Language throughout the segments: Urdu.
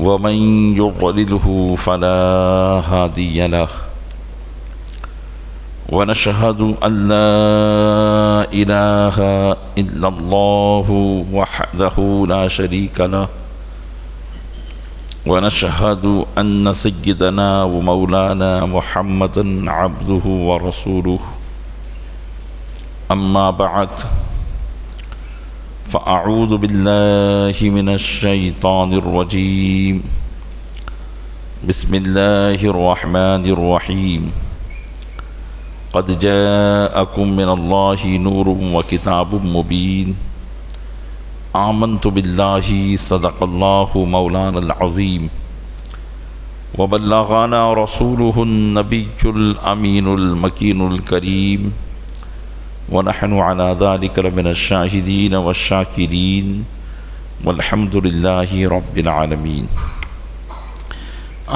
ومن يضلله فلا هادي له ونشهد أن لا إله إلا الله وحده لا شريك له ونشهد أن سيدنا ومولانا محمدا عبده ورسوله أما بعد فأعوذ بالله من الشيطان الرجيم بسم الله الرحمن الرحيم قد جاءكم من الله نور وكتاب مبين آمنت بالله صدق الله مولانا العظيم وبلغنا رسوله النبي الأمين المكين الكريم ونحن على ذلك لمن الشاهدين والشاكرين والحمد لله رب العالمين۔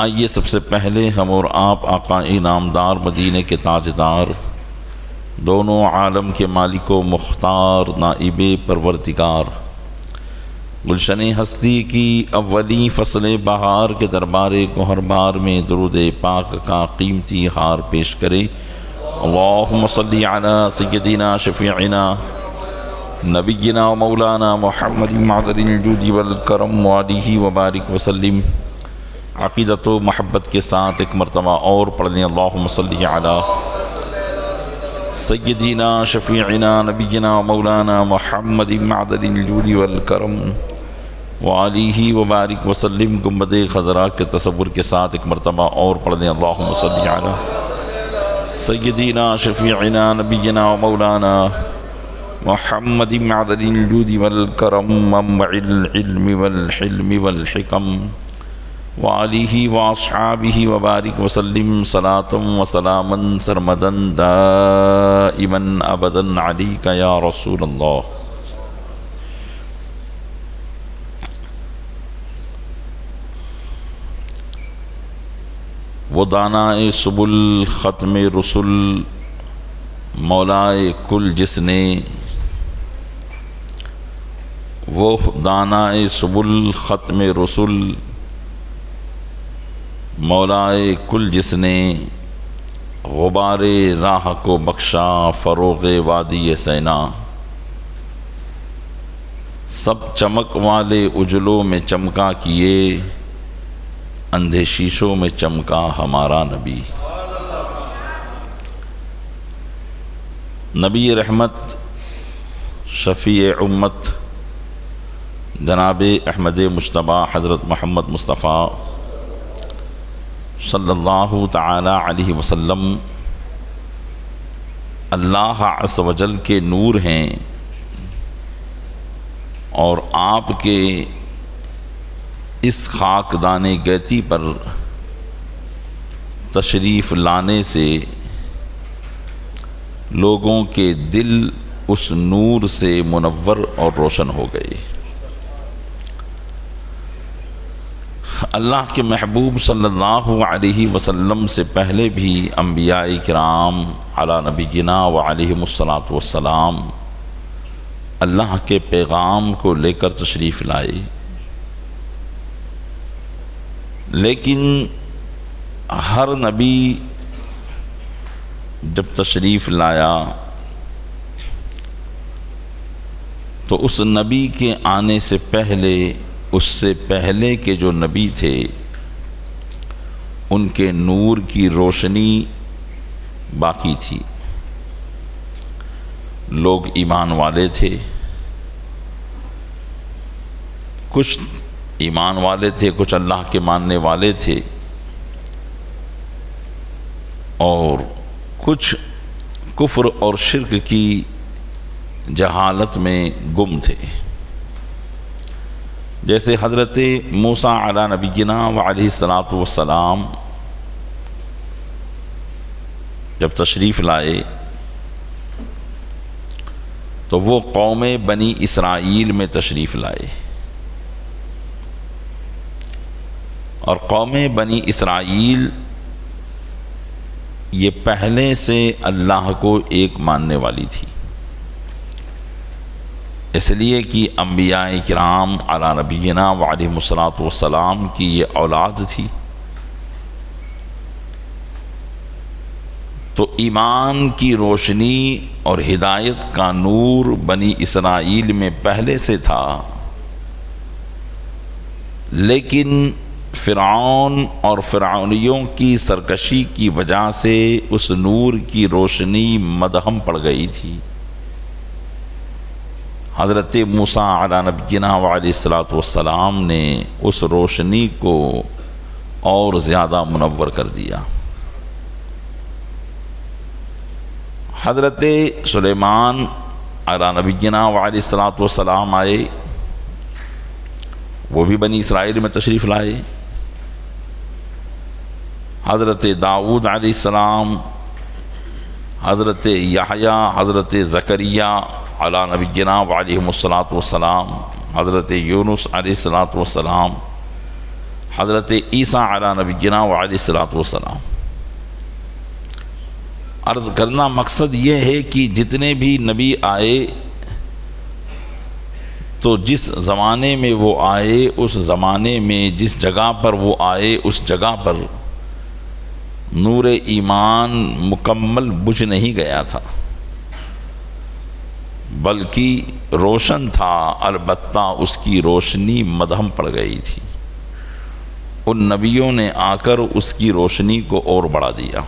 آئیے سب سے پہلے ہم اور آپ آقا انعامدار مدینے کے تاجدار دونوں عالم کے مالک و مختار نائب پروردگار گلشن ہستی کی اولی فصل بہار کے دربار گوہر بار میں درود پاک کا قیمتی ہار پیش کریں۔ اللہم صلی علی سیدنا شفیعنا نبینا و مولانا محمد معدن الجود والکرم وآلہ وبارک وسلم۔ عقیدت و محبت کے ساتھ ایک مرتبہ اور پڑھ لیں، اللہم صلی علی سیدنا شفیعنا نبینا و مولانا محمد معدن الجود والکرم وآلہ وبارک وسلم۔ گنبد خضراء کے تصور کے ساتھ ایک مرتبہ اور پڑھ لیں، اللہم صلی علی سیدنا شفیعنا نبینا و مولانا محمد معدن الجود والکرم منبع العلم والحلم والحکم وآلہ واصحابہ وبارک وسلم صلاة و سلاما سرمدا دائما ابدا علیک یا رسول اللہ۔ وہ دانائے سبل ختم رسل مولائے کل جس نے، وہ دانائے سبل ختم رسل مولائے کل جس نے، غبار راہ کو بخشا فروغ وادی سینا، سب چمک والے اجلوں میں چمکا کیے، اندھے شیشوں میں چمکا ہمارا نبی۔ نبی رحمت شفیع امت جناب احمد مجتبیٰ حضرت محمد مصطفیٰ صلی اللہ تعالی علیہ وسلم اللہ عز و جل کے نور ہیں، اور آپ کے اس خاکدان گیتی پر تشریف لانے سے لوگوں کے دل اس نور سے منور اور روشن ہو گئے۔ اللہ کے محبوب صلی اللہ علیہ وسلم سے پہلے بھی انبیاء کرام علی نبینا و علیہم الصلاۃ والسلام اللہ کے پیغام کو لے کر تشریف لائے، لیکن ہر نبی جب تشریف لایا تو اس نبی کے آنے سے پہلے اس سے پہلے کے جو نبی تھے ان کے نور کی روشنی باقی تھی۔ لوگ ایمان والے تھے، کچھ ایمان والے تھے، کچھ اللہ کے ماننے والے تھے، اور کچھ کفر اور شرک کی جہالت میں گم تھے۔ جیسے حضرت موسیٰ علی نبینا و علیہ الصلاۃ والسلام جب تشریف لائے تو وہ قوم بنی اسرائیل میں تشریف لائے، اور قوم بنی اسرائیل یہ پہلے سے اللہ کو ایک ماننے والی تھی۔ اس لیے کہ انبیاء کرام علی نبینا وعلیہ الصلاۃ والسلام کی یہ اولاد تھی، تو ایمان کی روشنی اور ہدایت کا نور بنی اسرائیل میں پہلے سے تھا، لیکن فرعون اور فرعونیوں کی سرکشی کی وجہ سے اس نور کی روشنی مدھم پڑ گئی تھی۔ حضرت موسیٰ علیہ نبینا وعلیہ الصلاۃ والسلام نے اس روشنی کو اور زیادہ منور کر دیا۔ حضرت سلیمان علیہ نبینا وعلیہ الصلاۃ والسلام آئے، وہ بھی بنی اسرائیل میں تشریف لائے۔ حضرت داؤد علیہ السلام، حضرت یحییٰ، حضرت زکریا علی نبینا وعلیہ الصلاۃ والسلام، حضرت یونس علیہ الصلاۃ والسلام، حضرت عیسیٰ علی نبینا وعلیہ الصلاۃ والسلام۔ عرض کرنا مقصد یہ ہے کہ جتنے بھی نبی آئے تو جس زمانے میں وہ آئے، اس زمانے میں جس جگہ پر وہ آئے، اس جگہ پر نور ایمان مکمل بجھ نہیں گیا تھا، بلکہ روشن تھا، البتہ اس کی روشنی مدھم پڑ گئی تھی۔ ان نبیوں نے آ کر اس کی روشنی کو اور بڑھا دیا۔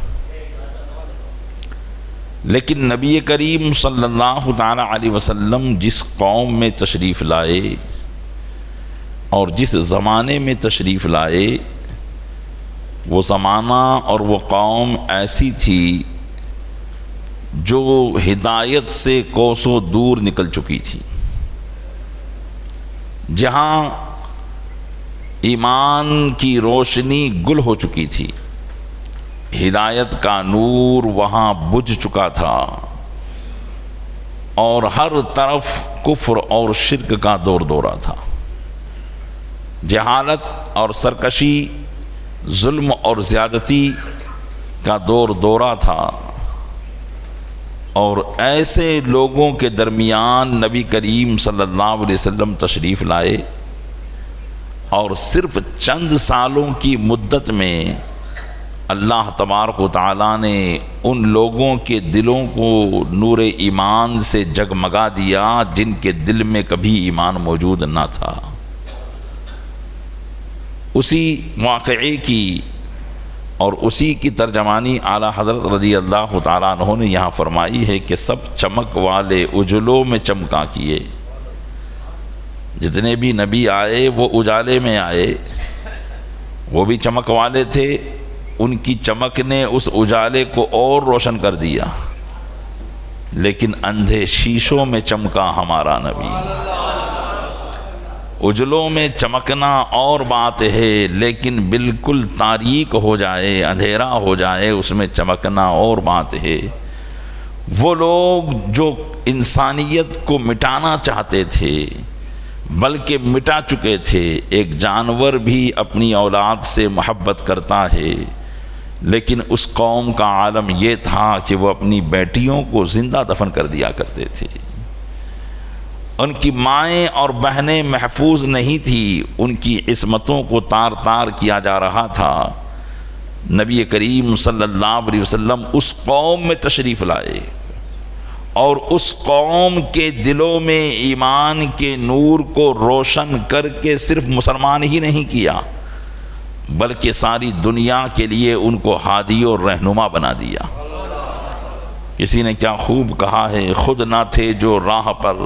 لیکن نبی کریم صلی اللہ تعالی علیہ وسلم جس قوم میں تشریف لائے اور جس زمانے میں تشریف لائے، وہ زمانہ اور وہ قوم ایسی تھی جو ہدایت سے کوسوں دور نکل چکی تھی، جہاں ایمان کی روشنی گل ہو چکی تھی، ہدایت کا نور وہاں بجھ چکا تھا، اور ہر طرف کفر اور شرک کا دور دورہ تھا، جہالت اور سرکشی، ظلم اور زیادتی کا دور دورہ تھا۔ اور ایسے لوگوں کے درمیان نبی کریم صلی اللہ علیہ وسلم تشریف لائے، اور صرف چند سالوں کی مدت میں اللہ تبارک و تعالیٰ نے ان لوگوں کے دلوں کو نور ایمان سے جگمگا دیا جن کے دل میں کبھی ایمان موجود نہ تھا۔ اسی واقعے کی اور اسی کی ترجمانی اعلیٰ حضرت رضی اللہ تعالیٰ عنہ نے یہاں فرمائی ہے کہ سب چمک والے اجلوں میں چمکا کیے۔ جتنے بھی نبی آئے وہ اجالے میں آئے، وہ بھی چمک والے تھے، ان کی چمک نے اس اجالے کو اور روشن کر دیا، لیکن اندھے شیشوں میں چمکا ہمارا نبی۔ اجلوں میں چمکنا اور بات ہے، لیکن بالکل تاریک ہو جائے، اندھیرا ہو جائے، اس میں چمکنا اور بات ہے۔ وہ لوگ جو انسانیت کو مٹانا چاہتے تھے بلکہ مٹا چکے تھے۔ ایک جانور بھی اپنی اولاد سے محبت کرتا ہے، لیکن اس قوم کا عالم یہ تھا کہ وہ اپنی بیٹیوں کو زندہ دفن کر دیا کرتے تھے۔ ان کی مائیں اور بہنیں محفوظ نہیں تھی، ان کی عصمتوں کو تار تار کیا جا رہا تھا۔ نبی کریم صلی اللہ علیہ وسلم اس قوم میں تشریف لائے، اور اس قوم کے دلوں میں ایمان کے نور کو روشن کر کے صرف مسلمان ہی نہیں کیا، بلکہ ساری دنیا کے لیے ان کو ہادی اور رہنما بنا دیا۔ کسی نے کیا خوب کہا ہے، خود نہ تھے جو راہ پر،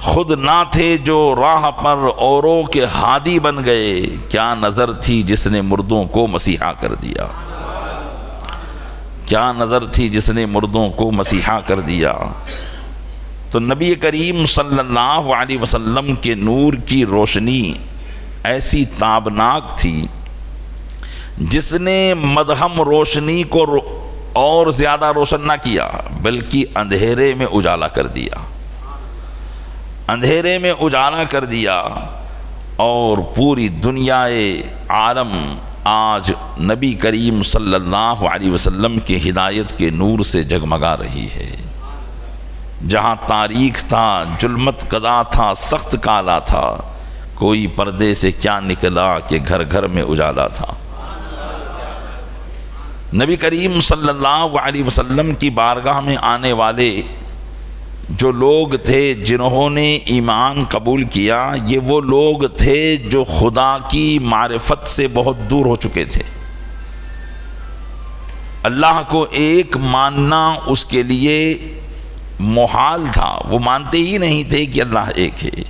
خود نہ تھے جو راہ پر اوروں کے ہادی بن گئے، کیا نظر تھی جس نے مردوں کو مسیحا کر دیا، کیا نظر تھی جس نے مردوں کو مسیحا کر دیا۔ تو نبی کریم صلی اللہ علیہ وسلم کے نور کی روشنی ایسی تابناک تھی جس نے مدھم روشنی کو اور زیادہ روشن نہ کیا، بلکہ اندھیرے میں اجالا کر دیا، اندھیرے میں اجالا کر دیا۔ اور پوری دنیا عالم آج نبی کریم صلی اللہ علیہ وسلم کی ہدایت کے نور سے جگمگا رہی ہے۔ جہاں تاریخ تھا ظلمت قضا تھا سخت کالا تھا، کوئی پردے سے کیا نکلا کہ گھر گھر میں اجالا تھا۔ نبی کریم صلی اللہ علیہ وسلم کی بارگاہ میں آنے والے جو لوگ تھے جنہوں نے ایمان قبول کیا، یہ وہ لوگ تھے جو خدا کی معرفت سے بہت دور ہو چکے تھے۔ اللہ کو ایک ماننا اس کے لیے محال تھا، وہ مانتے ہی نہیں تھے کہ اللہ ایک ہے۔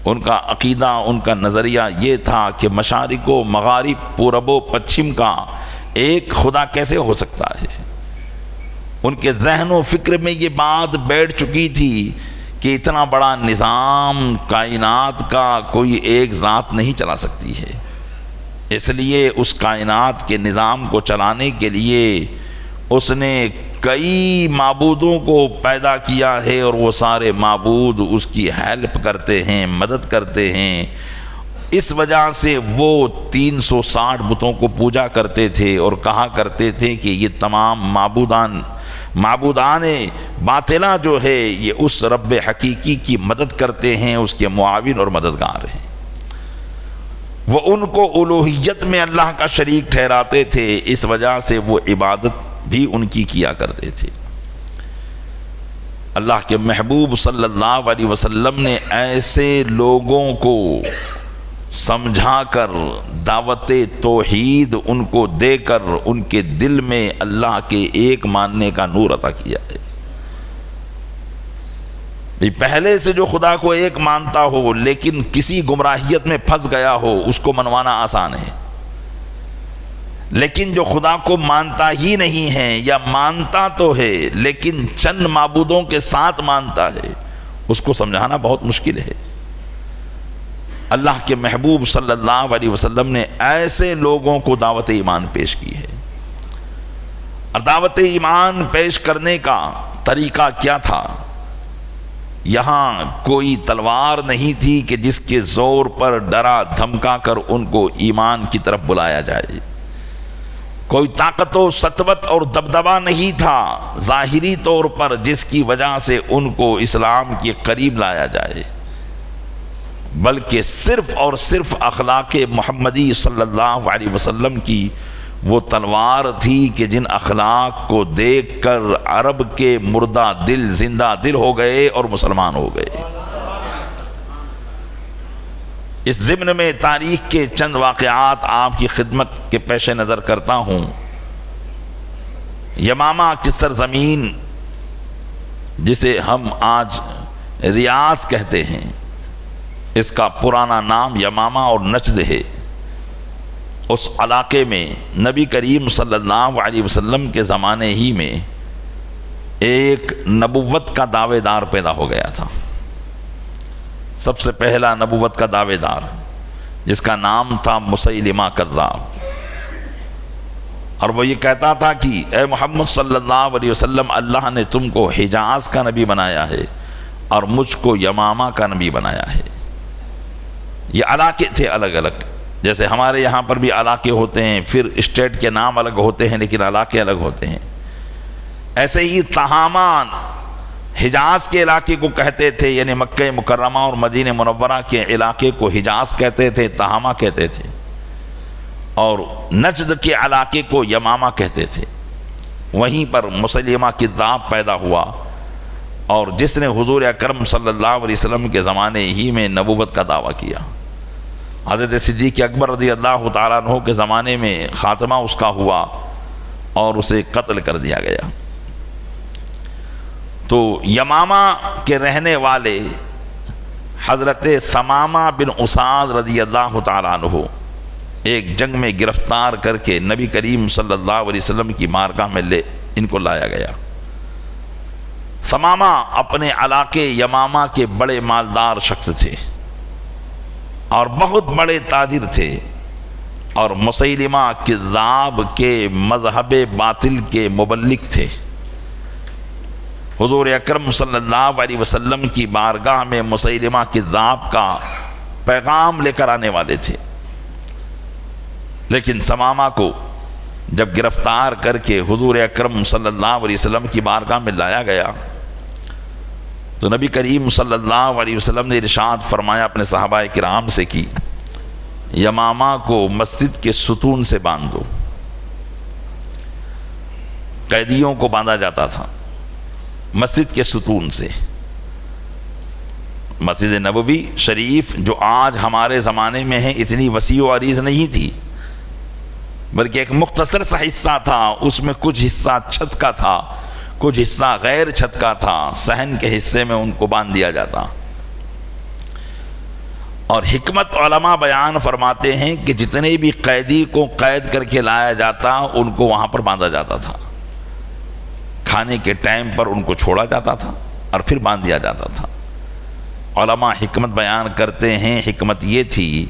ان کا عقیدہ، ان کا نظریہ یہ تھا کہ مشارق و مغارب، پورب و پچھم کا ایک خدا کیسے ہو سکتا ہے۔ ان کے ذہن و فکر میں یہ بات بیٹھ چکی تھی کہ اتنا بڑا نظام کائنات کا کوئی ایک ذات نہیں چلا سکتی ہے، اس لیے اس کائنات کے نظام کو چلانے کے لیے اس نے کئی معبودوں کو پیدا کیا ہے، اور وہ سارے معبود اس کی ہیلپ کرتے ہیں، مدد کرتے ہیں۔ اس وجہ سے وہ 360 بتوں کو پوجا کرتے تھے اور کہا کرتے تھے کہ یہ تمام معبودان باطلہ جو ہے یہ اس رب حقیقی کی مدد کرتے ہیں، اس کے معاون اور مددگار ہیں۔ وہ ان کو الوہیت میں اللہ کا شریک ٹھہراتے تھے، اس وجہ سے وہ عبادت بھی ان کی کیا کرتے تھے۔ اللہ کے محبوب صلی اللہ علیہ وسلم نے ایسے لوگوں کو سمجھا کر دعوت توحید ان کو دے کر ان کے دل میں اللہ کے ایک ماننے کا نور عطا کیا ہے۔ پہلے سے جو خدا کو ایک مانتا ہو لیکن کسی گمراہیت میں پھنس گیا ہو، اس کو منوانا آسان ہے، لیکن جو خدا کو مانتا ہی نہیں ہے یا مانتا تو ہے لیکن چند معبودوں کے ساتھ مانتا ہے، اس کو سمجھانا بہت مشکل ہے۔ اللہ کے محبوب صلی اللہ علیہ وسلم نے ایسے لوگوں کو دعوت ایمان پیش کی ہے۔ اور دعوت ایمان پیش کرنے کا طریقہ کیا تھا؟ یہاں کوئی تلوار نہیں تھی کہ جس کے زور پر ڈرا دھمکا کر ان کو ایمان کی طرف بلایا جائے۔ کوئی طاقت و سطوت اور دبدبا نہیں تھا ظاہری طور پر جس کی وجہ سے ان کو اسلام کے قریب لایا جائے، بلکہ صرف اور صرف اخلاق محمدی صلی اللہ علیہ وسلم کی وہ تلوار تھی کہ جن اخلاق کو دیکھ کر عرب کے مردہ دل زندہ دل ہو گئے اور مسلمان ہو گئے۔ اس ضمن میں تاریخ کے چند واقعات آپ کی خدمت کے پیش نظر کرتا ہوں۔ یمامہ کی سرزمین جسے ہم آج ریاض کہتے ہیں، اس کا پرانا نام یمامہ اور نجد ہے۔ اس علاقے میں نبی کریم صلی اللہ علیہ وسلم کے زمانے ہی میں ایک نبوت کا دعوے دار پیدا ہو گیا تھا۔ سب سے پہلا نبوت کا دعوے دار جس کا نام تھا مسیلمہ کذاب، اور وہ یہ کہتا تھا کہ اے محمد صلی اللہ علیہ وسلم، اللہ نے تم کو حجاز کا نبی بنایا ہے اور مجھ کو یمامہ کا نبی بنایا ہے۔ یہ علاقے تھے الگ الگ، جیسے ہمارے یہاں پر بھی علاقے ہوتے ہیں، پھر اسٹیٹ کے نام الگ ہوتے ہیں لیکن علاقے الگ ہوتے ہیں۔ ایسے ہی تہامان حجاز کے علاقے کو کہتے تھے، یعنی مکہ مکرمہ اور مدینہ منورہ کے علاقے کو حجاز کہتے تھے، تہامہ کہتے تھے، اور نجد کے علاقے کو یمامہ کہتے تھے۔ وہیں پر مسیلمہ کذاب پیدا ہوا، اور جس نے حضور اکرم صلی اللہ علیہ وسلم کے زمانے ہی میں نبوت کا دعویٰ کیا۔ حضرت صدیق اکبر رضی اللہ تعالیٰ عنہ کے زمانے میں خاتمہ اس کا ہوا اور اسے قتل کر دیا گیا۔ تو یمامہ کے رہنے والے حضرت ثمامہ بن اساد رضی اللہ تعالیٰ عنہ ایک جنگ میں گرفتار کر کے نبی کریم صلی اللہ علیہ وسلم کی بارگاہ میں ان کو لایا گیا۔ ثمامہ اپنے علاقے یمامہ کے بڑے مالدار شخص تھے اور بہت بڑے تاجر تھے، اور مسیلمہ کذاب کے مذہب باطل کے مبلغ تھے۔ حضور اکرم صلی اللہ علیہ وسلم کی بارگاہ میں مسیلمہ کذاب کا پیغام لے کر آنے والے تھے، لیکن ثمامہ کو جب گرفتار کر کے حضور اکرم صلی اللہ علیہ وسلم کی بارگاہ میں لایا گیا تو نبی کریم صلی اللہ علیہ وسلم نے ارشاد فرمایا اپنے صحابہ کرام سے کہ یمامہ کو مسجد کے ستون سے باندھ دو. قیدیوں کو باندھا جاتا تھا مسجد کے ستون سے. مسجد نبوی شریف جو آج ہمارے زمانے میں ہے اتنی وسیع و عریض نہیں تھی، بلکہ ایک مختصر سا حصہ تھا. اس میں کچھ حصہ چھت کا تھا، کچھ حصہ غیر چھت کا تھا. صحن کے حصے میں ان کو باندھ دیا جاتا. اور حکمت علماء بیان فرماتے ہیں کہ جتنے بھی قیدی کو قید کر کے لایا جاتا ان کو وہاں پر باندھا جاتا تھا. کھانے کے ٹائم پر ان کو چھوڑا جاتا تھا اور پھر باندھ دیا جاتا تھا. علماء حکمت بیان کرتے ہیں حکمت یہ تھی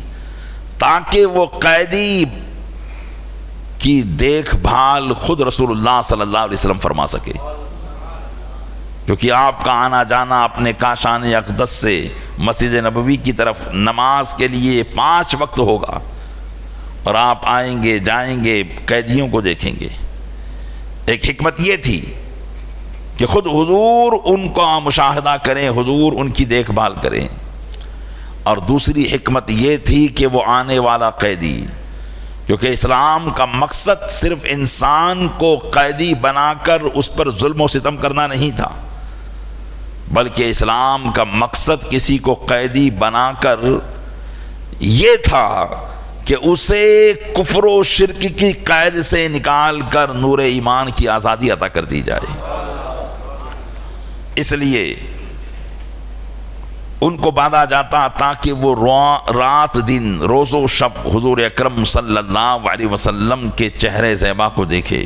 تاکہ وہ قیدی کی دیکھ بھال خود رسول اللہ صلی اللہ علیہ وسلم فرما سکے، کیونکہ آپ کا آنا جانا اپنے کاشان اقدس سے مسجد نبوی کی طرف نماز کے لیے 5 وقت ہوگا، اور آپ آئیں گے جائیں گے قیدیوں کو دیکھیں گے. ایک حکمت یہ تھی کہ خود حضور ان کا مشاہدہ کریں، حضور ان کی دیکھ بھال کریں. اور دوسری حکمت یہ تھی کہ وہ آنے والا قیدی، کیونکہ اسلام کا مقصد صرف انسان کو قیدی بنا کر اس پر ظلم و ستم کرنا نہیں تھا، بلکہ اسلام کا مقصد کسی کو قیدی بنا کر یہ تھا کہ اسے کفر و شرک کی قید سے نکال کر نور ایمان کی آزادی عطا کر دی جائے. اس لیے ان کو باندھا جاتا تاکہ وہ رات دن روز و شب حضور اکرم صلی اللہ علیہ وسلم کے چہرے زیبا کو دیکھے،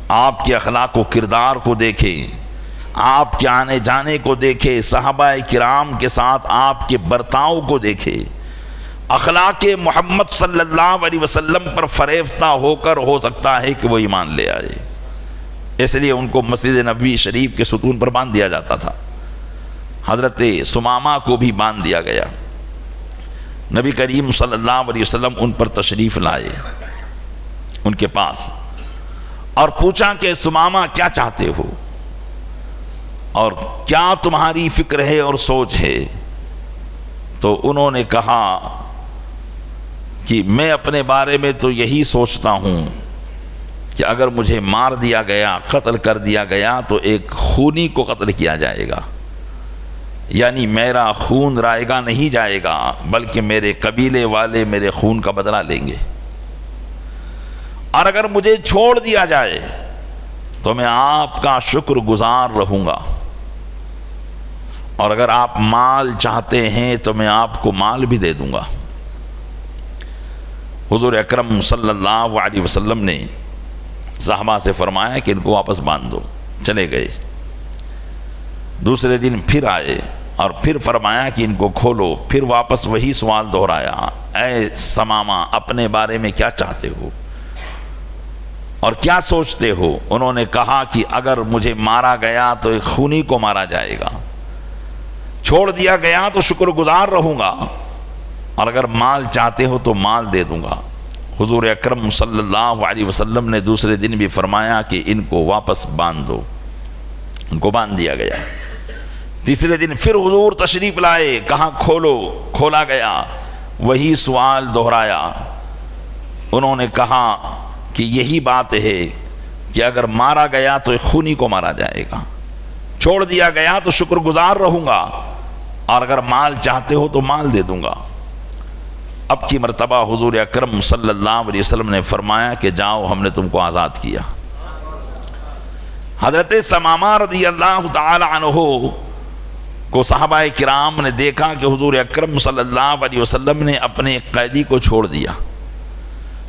آپ کے اخلاق و کردار کو دیکھے، آپ کے آنے جانے کو دیکھے، صحابہ کرام کے ساتھ آپ کے برتاؤ کو دیکھے، اخلاق محمد صلی اللہ علیہ وسلم پر فریفتہ ہو کر ہو سکتا ہے کہ وہ ایمان لے آئے. اس لیے ان کو مسجد نبوی شریف کے ستون پر باندھ دیا جاتا تھا. حضرت سمامہ کو بھی باندھ دیا گیا. نبی کریم صلی اللہ علیہ وسلم ان پر تشریف لائے ان کے پاس اور پوچھا کہ سمامہ کیا چاہتے ہو اور کیا تمہاری فکر ہے اور سوچ ہے؟ تو انہوں نے کہا کہ میں اپنے بارے میں تو یہی سوچتا ہوں کہ اگر مجھے مار دیا گیا، قتل کر دیا گیا تو ایک خونی کو قتل کیا جائے گا، یعنی میرا خون رائے گا نہیں جائے گا، بلکہ میرے قبیلے والے میرے خون کا بدلہ لیں گے. اور اگر مجھے چھوڑ دیا جائے تو میں آپ کا شکر گزار رہوں گا، اور اگر آپ مال چاہتے ہیں تو میں آپ کو مال بھی دے دوں گا. حضور اکرم صلی اللہ علیہ وسلم نے صحابہ سے فرمایا کہ ان کو واپس باندھ دو. چلے گئے. دوسرے دن پھر آئے اور پھر فرمایا کہ ان کو کھولو. پھر واپس وہی سوال دہرایا، اے سمامہ اپنے بارے میں کیا چاہتے ہو اور کیا سوچتے ہو؟ انہوں نے کہا کہ اگر مجھے مارا گیا تو ایک خونی کو مارا جائے گا، چھوڑ دیا گیا تو شکر گزار رہوں گا، اور اگر مال چاہتے ہو تو مال دے دوں گا. حضور اکرم صلی اللہ علیہ وسلم نے دوسرے دن بھی فرمایا کہ ان کو واپس باندھ دو. ان کو باندھ دیا گیا. تیسرے دن پھر حضور تشریف لائے، کہاں کھولو. کھولا گیا، وہی سوال دہرایا. انہوں نے کہا کہ یہی بات ہے کہ اگر مارا گیا تو ایک خونی کو مارا جائے گا، چھوڑ دیا گیا تو شکر گزار رہوں گا، اور اگر مال چاہتے ہو تو مال دے دوں گا. اب کی مرتبہ حضور اکرم صلی اللہ علیہ وسلم نے فرمایا کہ جاؤ ہم نے تم کو آزاد کیا. حضرت سمامہ رضی اللہ تعالی عنہ کو صحابہ کرام نے دیکھا کہ حضور اکرم صلی اللہ علیہ وسلم نے اپنے ایک قیدی کو چھوڑ دیا،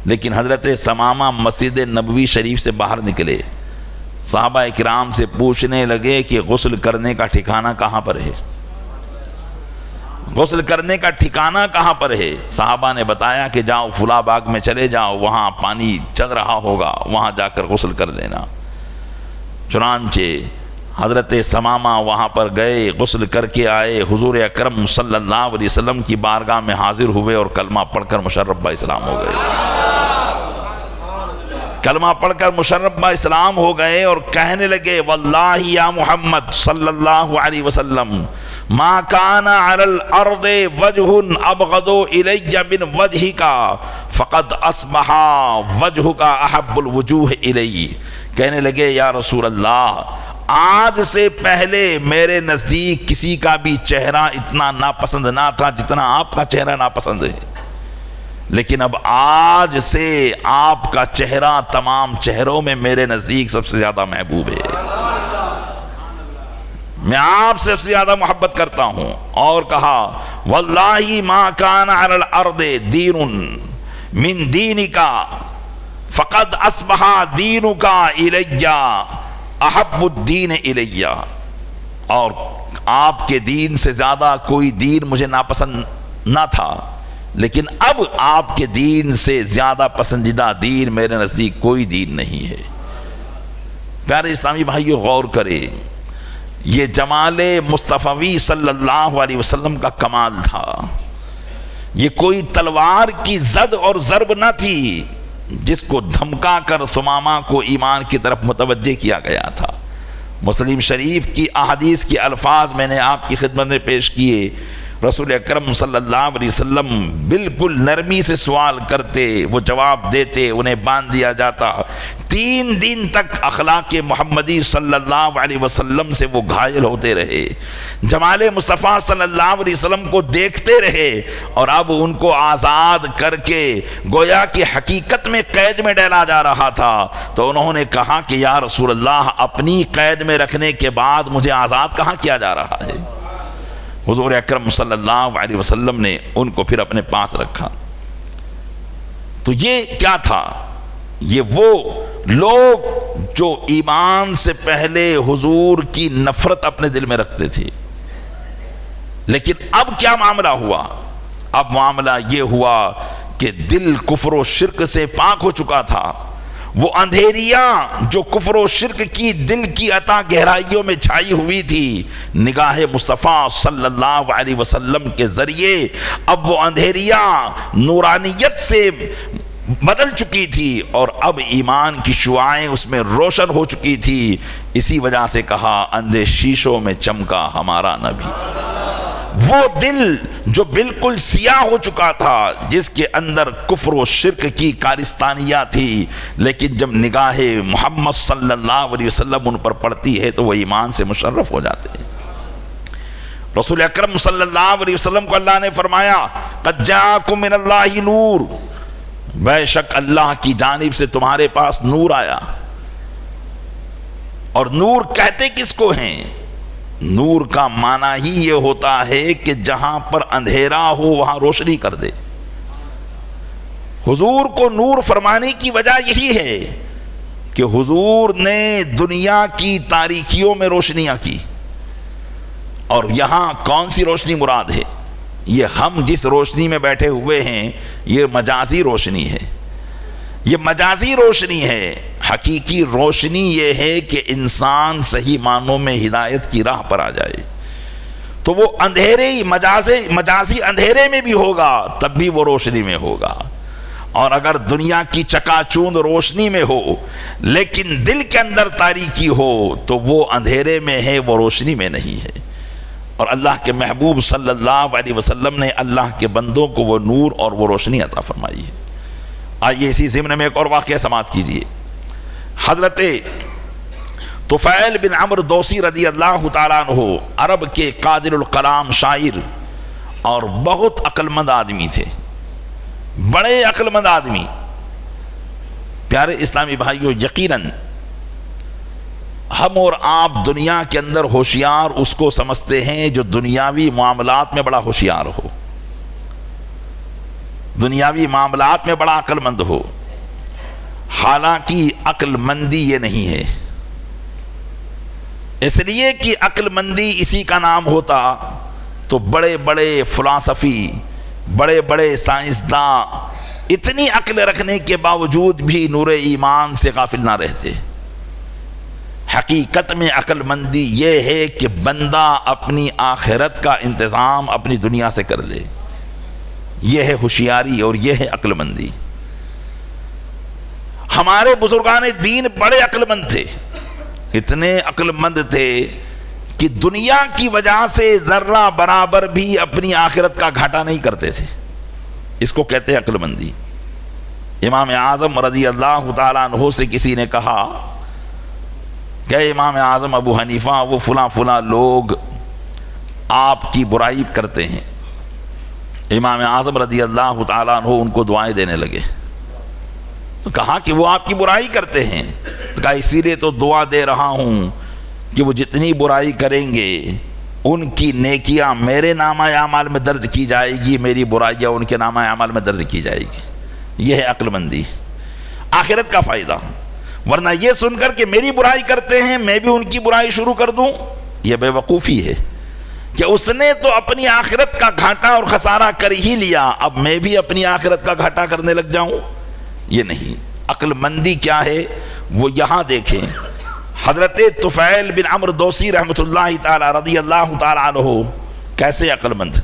لیکن حضرت سمامہ مسجد نبوی شریف سے باہر نکلے. صحابہ کرام سے پوچھنے لگے کہ غسل کرنے کا ٹھکانہ کہاں پر ہے؟ غسل کرنے کا ٹھکانہ کہاں پر ہے؟ صحابہ نے بتایا کہ جاؤ فلاں باغ میں چلے جاؤ، وہاں پانی چل رہا ہوگا، وہاں جا کر غسل کر لینا. چنانچہ حضرت سمامہ وہاں پر گئے، غسل کر کے آئے، حضور اکرم صلی اللہ علیہ وسلم کی بارگاہ میں حاضر ہوئے اور کلمہ پڑھ کر مشرف با اسلام ہو گئے. کلمہ پڑھ کر مشرف با اسلام ہو گئے اور کہنے لگے واللہ یا محمد صلی اللہ علیہ وسلم ما کان علی الارض وجہ ابغض الی من وجہک فقد اصبح وجہک احب الوجوہ الی. کہنے لگے یا رسول اللہ آج سے پہلے میرے نزدیک کسی کا بھی چہرہ اتنا ناپسند نہ تھا جتنا آپ کا چہرہ ناپسند ہے، لیکن اب آج سے آپ کا چہرہ تمام چہروں میں میرے نزدیک سب سے زیادہ محبوب ہے، میں آپ سے سب سے زیادہ محبت کرتا ہوں. اور کہا واللہ ما کان علی الارض دین من دینک فقد اصبح دینک الی احب الدین الی. اور آپ کے دین سے زیادہ کوئی دین مجھے ناپسند نہ تھا، لیکن اب آپ کے دین سے زیادہ پسندیدہ دین میرے نزدیک کوئی دین نہیں ہے. پیارے اسلامی بھائیو غور کریں، یہ جمال مصطفی صلی اللہ علیہ وسلم کا کمال تھا. یہ کوئی تلوار کی زد اور ضرب نہ تھی جس کو دھمکا کر ثمامہ کو ایمان کی طرف متوجہ کیا گیا تھا. مسلم شریف کی احادیث کے الفاظ میں نے آپ کی خدمت میں پیش کیے. رسول اکرم صلی اللہ علیہ وسلم بالکل نرمی سے سوال کرتے، وہ جواب دیتے، انہیں باندھ دیا جاتا. 3 دن تک اخلاق محمدی صلی اللہ علیہ وسلم سے وہ گھائل ہوتے رہے، جمال مصطفیٰ صلی اللہ علیہ وسلم کو دیکھتے رہے، اور اب ان کو آزاد کر کے گویا کہ حقیقت میں قید میں ڈالا جا رہا تھا. تو انہوں نے کہا کہ یا رسول اللہ اپنی قید میں رکھنے کے بعد مجھے آزاد کہاں کیا جا رہا ہے؟ حضور اکرم صلی اللہ علیہ وسلم نے ان کو پھر اپنے پاس رکھا. تو یہ کیا تھا؟ یہ وہ لوگ جو ایمان سے پہلے حضور کی نفرت اپنے دل میں رکھتے تھے. لیکن اب کیا معاملہ ہوا؟ اب معاملہ یہ ہوا کہ دل کفر و شرک سے پاک ہو چکا تھا. وہ اندھیریاں جو کفر و شرک کی دل کی عطا گہرائیوں میں چھائی ہوئی تھی، نگاہ مصطفیٰ صلی اللہ علیہ وسلم کے ذریعے اب وہ اندھیریاں نورانیت سے بدل چکی تھی، اور اب ایمان کی شعاعیں اس میں روشن ہو چکی تھی. اسی وجہ سے کہا اندھے شیشوں میں چمکا ہمارا نبی. وہ دل جو بالکل سیاہ ہو چکا تھا، جس کے اندر کفر و شرک کی کارستانیاں تھی، لیکن جب نگاہ محمد صلی اللہ علیہ وسلم ان پر پڑتی ہے تو وہ ایمان سے مشرف ہو جاتے ہیں. رسول اکرم صلی اللہ علیہ وسلم کو اللہ نے فرمایا قد جاءکم من اللہ نور، بے شک اللہ کی جانب سے تمہارے پاس نور آیا. اور نور کہتے کس کو ہیں؟ نور کا معنی ہی یہ ہوتا ہے کہ جہاں پر اندھیرا ہو وہاں روشنی کر دے. حضور کو نور فرمانے کی وجہ یہی ہے کہ حضور نے دنیا کی تاریکیوں میں روشنیاں کی. اور یہاں کون سی روشنی مراد ہے؟ یہ ہم جس روشنی میں بیٹھے ہوئے ہیں یہ مجازی روشنی ہے، یہ مجازی روشنی ہے. حقیقی روشنی یہ ہے کہ انسان صحیح معنوں میں ہدایت کی راہ پر آ جائے. تو وہ اندھیرے مجازی اندھیرے میں بھی ہوگا تب بھی وہ روشنی میں ہوگا. اور اگر دنیا کی چکا چوند روشنی میں ہو لیکن دل کے اندر تاریکی ہو تو وہ اندھیرے میں ہے، وہ روشنی میں نہیں ہے. اور اللہ کے محبوب صلی اللہ علیہ وسلم نے اللہ کے بندوں کو وہ نور اور وہ روشنی عطا فرمائی ہے. آئیے اسی ضمن میں ایک اور واقعہ سماعت کیجیے. حضرت طفیل بن عمرو دوسی رضی اللہ تعالیٰ عنہ عرب کے قادر الکلام شاعر اور بہت عقل مند آدمی تھے، بڑے عقل مند آدمی. پیارے اسلامی بھائیوں، یقیناً ہم اور آپ دنیا کے اندر ہوشیار اس کو سمجھتے ہیں جو دنیاوی معاملات میں بڑا ہوشیار ہو، دنیاوی معاملات میں بڑا عقل مند ہو. حالانکہ عقل مندی یہ نہیں ہے، اس لیے کہ عقل مندی اسی کا نام ہوتا تو بڑے بڑے فلسفی، بڑے بڑے سائنسداں اتنی عقل رکھنے کے باوجود بھی نور ایمان سے غافل نہ رہتے. حقیقت میں عقل مندی یہ ہے کہ بندہ اپنی آخرت کا انتظام اپنی دنیا سے کر لے. یہ ہے ہوشیاری اور یہ ہے عقل مندی. ہمارے بزرگان دین بڑے عقل مند تھے، اتنے عقل مند تھے کہ دنیا کی وجہ سے ذرہ برابر بھی اپنی آخرت کا گھاٹا نہیں کرتے تھے. اس کو کہتے ہیں عقل مندی. امام اعظم رضی اللہ تعالیٰ عنہ سے کسی نے کہا کہ امام اعظم ابو حنیفہ وہ فلاں فلاں لوگ آپ کی برائی کرتے ہیں. امام اعظم رضی اللہ تعالیٰ عنہ ان کو دعائیں دینے لگے. تو کہا کہ وہ آپ کی برائی کرتے ہیں. تو کہا اسی لیے تو دعا دے رہا ہوں کہ وہ جتنی برائی کریں گے ان کی نیکیاں میرے نامہ اعمال میں درج کی جائے گی، میری برائیاں ان کے نامہ اعمال میں درج کی جائے گی. یہ ہے عقل مندی، آخرت کا فائدہ. ورنہ یہ سن کر کہ میری برائی کرتے ہیں میں بھی ان کی برائی شروع کر دوں، یہ بے وقوفی ہے کہ اس نے تو اپنی آخرت کا گھاٹا اور خسارہ کر ہی لیا، اب میں بھی اپنی آخرت کا گھاٹا کرنے لگ جاؤں. یہ نہیں. عقل مندی کیا ہے وہ یہاں دیکھیں. حضرت طفیل بن عمرو دوسی رحمۃ اللہ تعالی رضی اللہ تعالی عنہ کیسے عقل مند.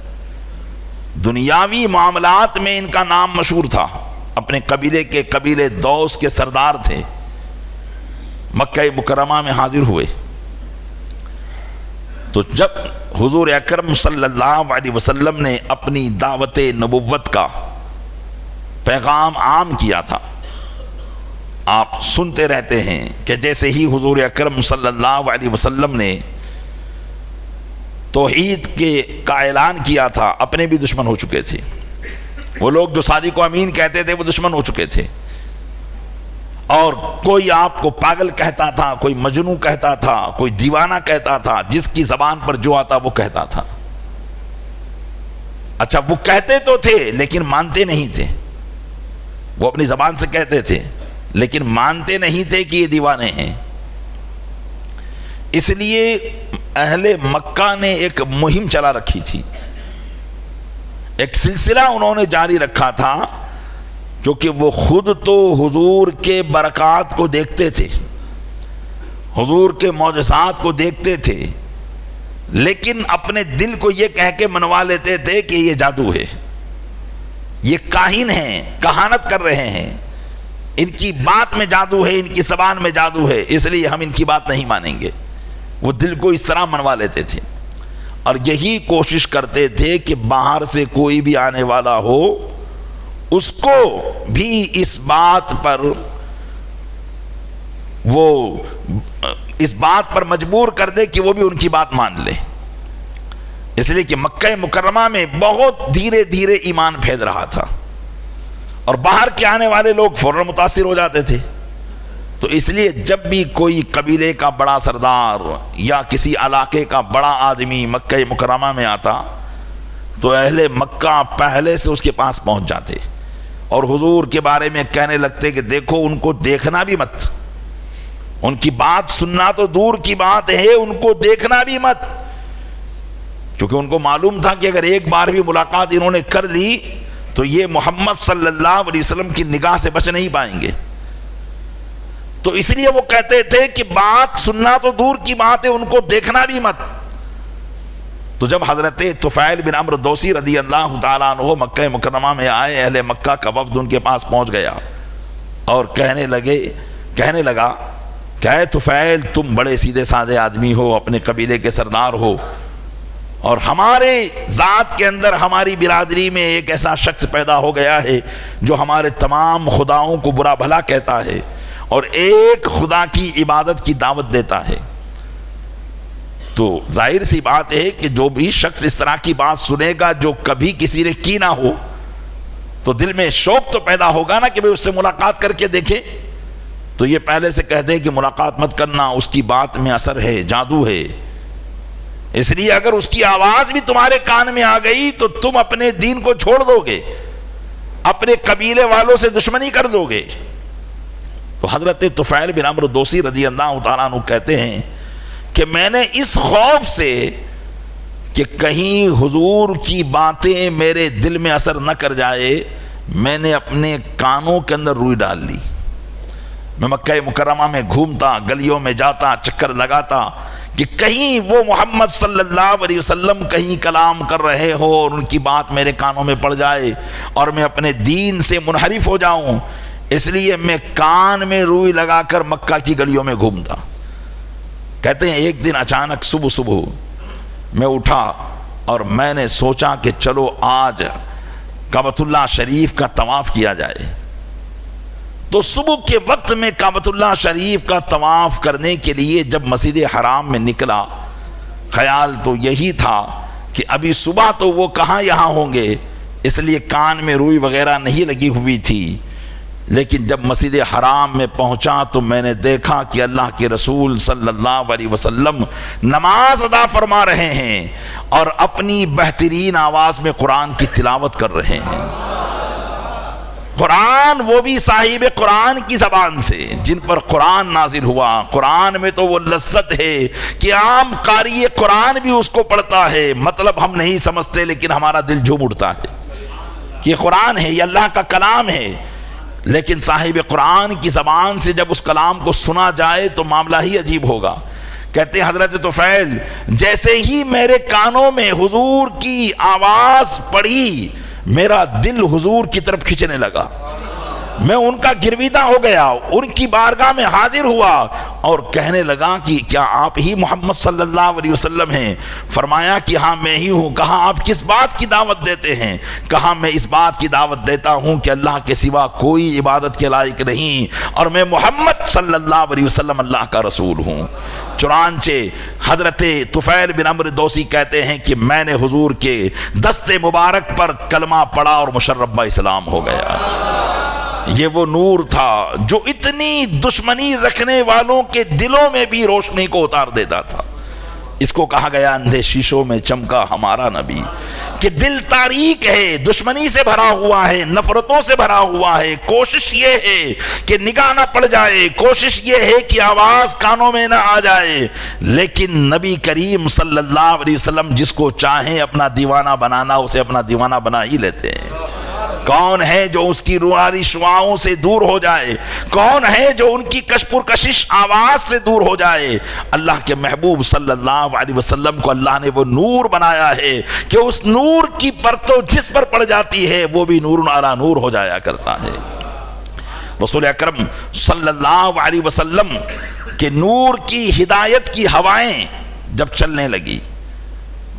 دنیاوی معاملات میں ان کا نام مشہور تھا. اپنے قبیلے دوس کے سردار تھے. مکہ مکرمہ میں حاضر ہوئے تو جب حضور اکرم صلی اللہ علیہ وسلم نے اپنی دعوت نبوت کا پیغام عام کیا تھا، آپ سنتے رہتے ہیں کہ جیسے ہی حضور اکرم صلی اللہ علیہ وسلم نے توحید کا اعلان کیا تھا، اپنے بھی دشمن ہو چکے تھے. وہ لوگ جو صادق و امین کہتے تھے وہ دشمن ہو چکے تھے، اور کوئی آپ کو پاگل کہتا تھا، کوئی مجنون کہتا تھا، کوئی دیوانہ کہتا تھا، جس کی زبان پر جو آتا وہ کہتا تھا. اچھا وہ کہتے تو تھے لیکن مانتے نہیں تھے. وہ اپنی زبان سے کہتے تھے لیکن مانتے نہیں تھے کہ یہ دیوانے ہیں. اس لیے اہل مکہ نے ایک مہم چلا رکھی تھی، ایک سلسلہ انہوں نے جاری رکھا تھا، کیونکہ وہ خود تو حضور کے برکات کو دیکھتے تھے، حضور کے معجزات کو دیکھتے تھے، لیکن اپنے دل کو یہ کہہ کے منوا لیتے تھے کہ یہ جادو ہے، یہ کاہن ہیں، کہانت کر رہے ہیں، ان کی بات میں جادو ہے، ان کی زبان میں جادو ہے، اس لیے ہم ان کی بات نہیں مانیں گے. وہ دل کو اس طرح منوا لیتے تھے اور یہی کوشش کرتے تھے کہ باہر سے کوئی بھی آنے والا ہو اس کو بھی اس بات پر مجبور کر دے کہ وہ بھی ان کی بات مان لے. اس لیے کہ مکہ مکرمہ میں بہت دھیرے دھیرے ایمان پھیل رہا تھا اور باہر کے آنے والے لوگ فوراً متاثر ہو جاتے تھے. تو اس لیے جب بھی کوئی قبیلے کا بڑا سردار یا کسی علاقے کا بڑا آدمی مکہ مکرمہ میں آتا تو اہل مکہ پہلے سے اس کے پاس پہنچ جاتے اور حضور کے بارے میں کہنے لگتے کہ دیکھو ان کو دیکھنا بھی مت، ان کی بات سننا تو دور کی بات ہے، ان کو دیکھنا بھی مت. کیونکہ ان کو معلوم تھا کہ اگر ایک بار بھی ملاقات انہوں نے کر لی تو یہ محمد صلی اللہ علیہ وسلم کی نگاہ سے بچ نہیں پائیں گے. تو اس لیے وہ کہتے تھے کہ بات سننا تو دور کی بات ہے، ان کو دیکھنا بھی مت. تو جب حضرت طفیل بن عمرو دوسی رضی اللہ تعالیٰ عنہ مکہ مکرمہ میں آئے، اہل مکہ کا وفد ان کے پاس پہنچ گیا اور کہنے لگا کہ اے طفیل تم بڑے سیدھے سادے آدمی ہو، اپنے قبیلے کے سردار ہو، اور ہمارے ذات کے اندر ہماری برادری میں ایک ایسا شخص پیدا ہو گیا ہے جو ہمارے تمام خداؤں کو برا بھلا کہتا ہے اور ایک خدا کی عبادت کی دعوت دیتا ہے. تو ظاہر سی بات ہے کہ جو بھی شخص اس طرح کی بات سنے گا جو کبھی کسی نے کی نہ ہو تو دل میں شوق تو پیدا ہوگا نا کہ بھئی اس سے ملاقات کر کے دیکھے. تو یہ پہلے سے کہتے ہیں کہ ملاقات مت کرنا، اس کی بات میں اثر ہے، جادو ہے. اس لیے اگر اس کی آواز بھی تمہارے کان میں آ گئی تو تم اپنے دین کو چھوڑ دو گے، اپنے قبیلے والوں سے دشمنی کر دو گے. تو حضرت طفیل بن عمرو دوسی رضی اللہ تعالیٰ عنہ کہتے ہیں کہ میں نے اس خوف سے کہ کہیں حضور کی باتیں میرے دل میں اثر نہ کر جائے، میں نے اپنے کانوں کے اندر روئی ڈال لی. میں مکہ مکرمہ میں گھومتا، گلیوں میں جاتا، چکر لگاتا کہ کہیں وہ محمد صلی اللہ علیہ وسلم کہیں کلام کر رہے ہو اور ان کی بات میرے کانوں میں پڑ جائے اور میں اپنے دین سے منحرف ہو جاؤں. اس لیے میں کان میں روئی لگا کر مکہ کی گلیوں میں گھومتا. کہتے ہیں ایک دن اچانک صبح میں اٹھا اور میں نے سوچا کہ چلو آج کعبۃ اللہ شریف کا طواف کیا جائے. تو صبح کے وقت میں کعبۃ اللہ شریف کا طواف کرنے کے لیے جب مسجد حرام میں نکلا، خیال تو یہی تھا کہ ابھی صبح تو وہ کہاں یہاں ہوں گے، اس لیے کان میں روئی وغیرہ نہیں لگی ہوئی تھی. لیکن جب مسجد حرام میں پہنچا تو میں نے دیکھا کہ اللہ کے رسول صلی اللہ علیہ وسلم نماز ادا فرما رہے ہیں اور اپنی بہترین آواز میں قرآن کی تلاوت کر رہے ہیں. قرآن وہ بھی صاحب قرآن کی زبان سے، جن پر قرآن نازل ہوا. قرآن میں تو وہ لذت ہے کہ عام قاری قرآن بھی اس کو پڑھتا ہے، مطلب ہم نہیں سمجھتے لیکن ہمارا دل جھوم اٹھتا ہے کہ یہ قرآن ہے، یہ اللہ کا کلام ہے. لیکن صاحب قرآن کی زبان سے جب اس کلام کو سنا جائے تو معاملہ ہی عجیب ہوگا. کہتے ہیں حضرت طفیل جیسے ہی میرے کانوں میں حضور کی آواز پڑی، میرا دل حضور کی طرف کھینچنے لگا. میں ان کا گرویدہ ہو گیا، ان کی بارگاہ میں حاضر ہوا اور کہنے لگا کہ کیا آپ ہی محمد صلی اللہ علیہ وسلم ہیں؟ فرمایا کہ ہاں میں ہی ہوں. کہا آپ کس بات کی دعوت دیتے ہیں؟ کہا میں اس بات کی دعوت دیتا ہوں کہ اللہ کے سوا کوئی عبادت کے لائق نہیں اور میں محمد صلی اللہ علیہ وسلم اللہ کا رسول ہوں. چنانچہ حضرت طفیل بن عمرو دوسی کہتے ہیں کہ میں نے حضور کے دست مبارک پر کلمہ پڑھا اور مشرف اسلام ہو گیا. یہ وہ نور تھا جو اتنی دشمنی رکھنے والوں کے دلوں میں بھی روشنی کو اتار دیتا تھا. اس کو کہا گیا اندھے شیشوں میں چمکا ہمارا نبی، کہ دل تاریک ہے، دشمنی سے بھرا ہوا ہے، نفرتوں سے بھرا ہوا ہے. کوشش یہ ہے کہ نگاہ نہ پڑ جائے، کوشش یہ ہے کہ آواز کانوں میں نہ آ جائے. لیکن نبی کریم صلی اللہ علیہ وسلم جس کو چاہیں اپنا دیوانہ بنانا، اسے اپنا دیوانہ بنا ہی لیتے ہیں. کون ہے جو اس کی روحانی شعاعوں سے دور ہو جائے؟ کون ہے جو ان کی کش پرکشش آواز سے دور ہو جائے؟ اللہ کے محبوب صلی اللہ علیہ وسلم کو اللہ نے وہ نور بنایا ہے کہ اس نور کی پرتو جس پر پڑ جاتی ہے وہ بھی نور علی نور ہو جایا کرتا ہے. رسول اکرم صلی اللہ علیہ وسلم کے نور کی ہدایت کی ہوائیں جب چلنے لگی،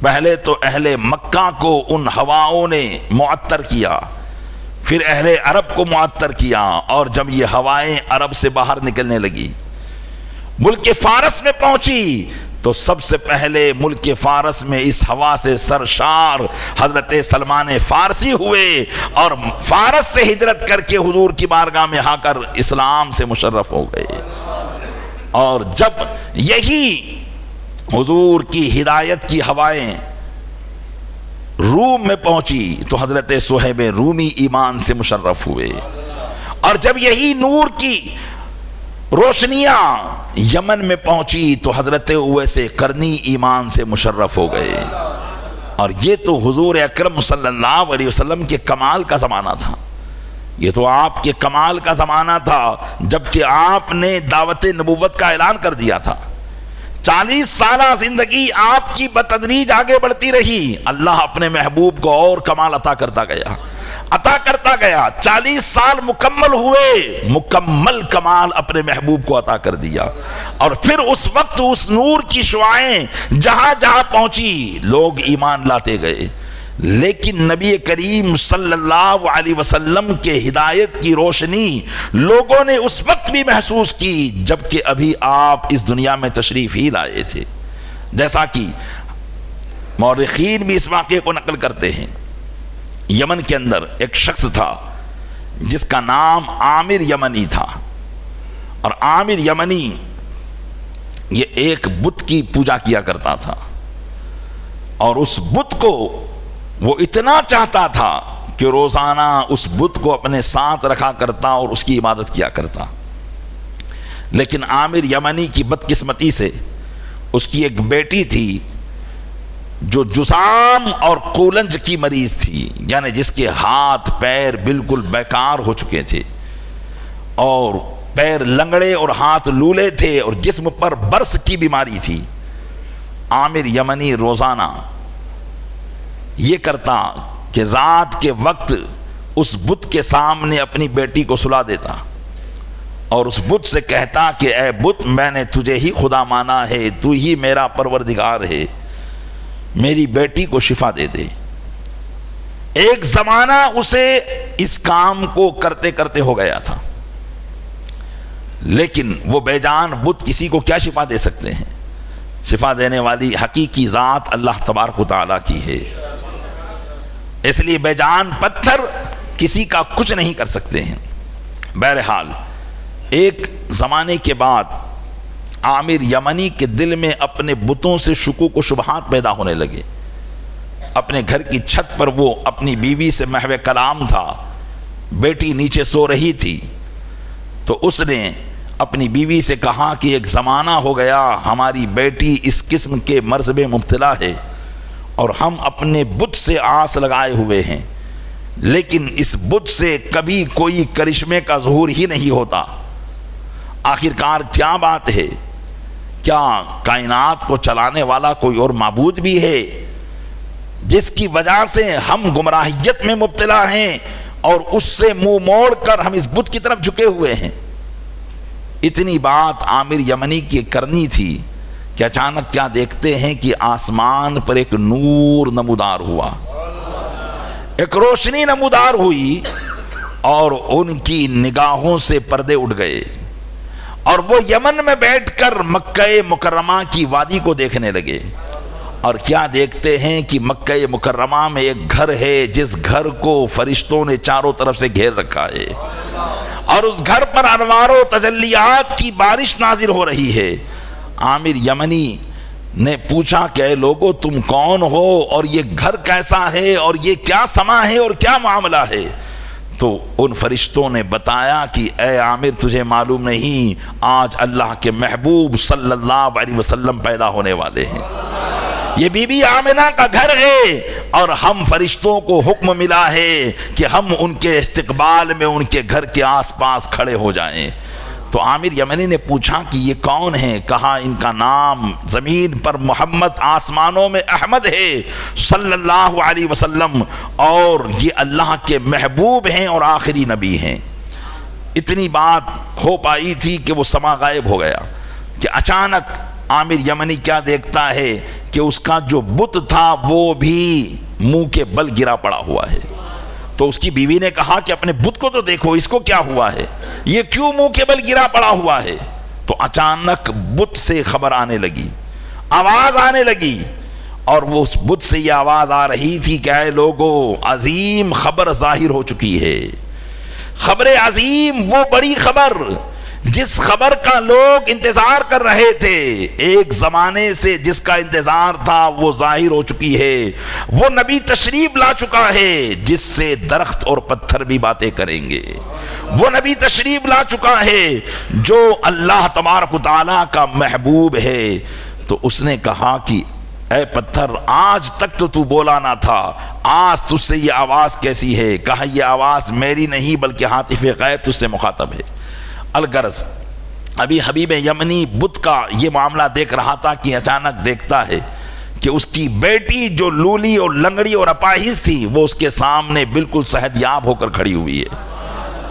پہلے تو اہل مکہ کو ان ہواؤں نے معطر کیا، پھر اہل عرب کو معطر کیا، اور جب یہ ہوائیں عرب سے باہر نکلنے لگی، ملک فارس میں پہنچی، تو سب سے پہلے ملک فارس میں اس ہوا سے سرشار حضرت سلمان فارسی ہوئے اور فارس سے ہجرت کر کے حضور کی بارگاہ میں آ کر اسلام سے مشرف ہو گئے. اور جب یہی حضور کی ہدایت کی ہوائیں روم میں پہنچی تو حضرت صہیب رومی ایمان سے مشرف ہوئے، اور جب یہی نور کی روشنیاں یمن میں پہنچی تو حضرت اویس قرنی ایمان سے مشرف ہو گئے. اور یہ تو حضور اکرم صلی اللہ علیہ وسلم کے کمال کا زمانہ تھا، یہ تو آپ کے کمال کا زمانہ تھا جبکہ آپ نے دعوت نبوت کا اعلان کر دیا تھا. 40 سالہ زندگی آپ کی بتدریج آگے بڑھتی رہی، اللہ اپنے محبوب کو اور کمال عطا کرتا گیا. 40 سال مکمل ہوئے، مکمل کمال اپنے محبوب کو عطا کر دیا. اور پھر اس وقت اس نور کی شعاعیں جہاں جہاں پہنچی لوگ ایمان لاتے گئے. لیکن نبی کریم صلی اللہ علیہ وسلم کے ہدایت کی روشنی لوگوں نے اس وقت بھی محسوس کی جبکہ ابھی آپ اس دنیا میں تشریف ہی لائے تھے. جیسا کہ مورخین بھی اس واقعے کو نقل کرتے ہیں، یمن کے اندر ایک شخص تھا جس کا نام عامر یمنی تھا، اور عامر یمنی یہ ایک بت کی پوجا کیا کرتا تھا، اور اس بت کو وہ اتنا چاہتا تھا کہ روزانہ اس بت کو اپنے ساتھ رکھا کرتا اور اس کی عبادت کیا کرتا. لیکن عامر یمنی کی بدقسمتی سے اس کی ایک بیٹی تھی جو جذام اور قولنج کی مریض تھی، یعنی جس کے ہاتھ پیر بالکل بیکار ہو چکے تھے اور پیر لنگڑے اور ہاتھ لولے تھے اور جسم پر برس کی بیماری تھی. عامر یمنی روزانہ یہ کرتا کہ رات کے وقت اس بت کے سامنے اپنی بیٹی کو سلا دیتا اور اس بت سے کہتا کہ اے بت، میں نے تجھے ہی خدا مانا ہے، تو ہی میرا پروردگار ہے، میری بیٹی کو شفا دے دے۔ ایک زمانہ اسے اس کام کو کرتے کرتے ہو گیا تھا، لیکن وہ بے جان بت کسی کو کیا شفا دے سکتے ہیں؟ شفا دینے والی حقیقی ذات اللہ تبارک و تعالیٰ کی ہے، اس لیے بے جان پتھر کسی کا کچھ نہیں کر سکتے ہیں۔ بہرحال ایک زمانے کے بعد عامر یمنی کے دل میں اپنے بتوں سے شکوک و شبہات پیدا ہونے لگے۔ اپنے گھر کی چھت پر وہ اپنی بیوی سے محو کلام تھا، بیٹی نیچے سو رہی تھی، تو اس نے اپنی بیوی سے کہا کہ ایک زمانہ ہو گیا ہماری بیٹی اس قسم کے مرض میں مبتلا ہے اور ہم اپنے بت سے آس لگائے ہوئے ہیں، لیکن اس بت سے کبھی کوئی کرشمے کا ظہور ہی نہیں ہوتا۔ آخرکار کیا بات ہے؟ کیا کائنات کو چلانے والا کوئی اور معبود بھی ہے جس کی وجہ سے ہم گمراہیت میں مبتلا ہیں اور اس سے منہ موڑ کر ہم اس بت کی طرف جھکے ہوئے ہیں؟ اتنی بات عامر یمنی کی کرنی تھی کہ اچانک کیا دیکھتے ہیں کہ آسمان پر ایک نور نمودار ہوا، ایک روشنی نمودار ہوئی اور ان کی نگاہوں سے پردے اٹھ گئے اور وہ یمن میں بیٹھ کر مکہ مکرمہ کی وادی کو دیکھنے لگے۔ اور کیا دیکھتے ہیں کہ مکہ مکرمہ میں ایک گھر ہے جس گھر کو فرشتوں نے چاروں طرف سے گھیر رکھا ہے اور اس گھر پر انوار و تجلیات کی بارش نازل ہو رہی ہے۔ عامر یمنی نے پوچھا کہ اے لوگو تم کون ہو اور یہ گھر کیسا ہے اور یہ کیا سما ہے اور کیا معاملہ ہے؟ تو ان فرشتوں نے بتایا کہ اے عامر تجھے معلوم نہیں، آج اللہ کے محبوب صلی اللہ علیہ وسلم پیدا ہونے والے ہیں، یہ بی بی آمنہ کا گھر ہے اور ہم فرشتوں کو حکم ملا ہے کہ ہم ان کے استقبال میں ان کے گھر کے آس پاس کھڑے ہو جائیں۔ تو عامر یمنی نے پوچھا کہ یہ کون ہے؟ کہا ان کا نام زمین پر محمد، آسمانوں میں احمد ہے صلی اللہ علیہ وسلم، اور یہ اللہ کے محبوب ہیں اور آخری نبی ہیں۔ اتنی بات ہو پائی تھی کہ وہ سما غائب ہو گیا کہ اچانک عامر یمنی کیا دیکھتا ہے کہ اس کا جو بت تھا وہ بھی منہ کے بل گرا پڑا ہوا ہے۔ تو اس کی بیوی نے کہا کہ اپنے بت کو تو دیکھو، اس کو کیا ہوا ہے، یہ کیوں منہ کے بل گرا پڑا ہوا ہے؟ تو اچانک بت سے خبر آنے لگی، آواز آنے لگی، اور وہ اس بت سے یہ آواز آ رہی تھی کہ اے لوگو عظیم خبر ظاہر ہو چکی ہے، خبر عظیم، وہ بڑی خبر جس خبر کا لوگ انتظار کر رہے تھے، ایک زمانے سے جس کا انتظار تھا وہ ظاہر ہو چکی ہے۔ وہ نبی تشریف لا چکا ہے جس سے درخت اور پتھر بھی باتیں کریں گے، وہ نبی تشریف لا چکا ہے جو اللہ تبارک و تعالیٰ کا محبوب ہے۔ تو اس نے کہا کہ اے پتھر، آج تک تو بولا نہ تھا، آج تجھ سے یہ آواز کیسی ہے؟ کہا یہ آواز میری نہیں بلکہ ہاتف غیب تجھ سے مخاطب ہے۔ الغرض ابھی حبیب یمنی بت کا یہ معاملہ دیکھ رہا تھا کہ اچانک دیکھتا ہے کہ اس کی بیٹی جو لولی اور لنگڑی اور اپاہج تھی وہ اس کے سامنے بالکل صحت یاب ہو کر کھڑی ہوئی ہے۔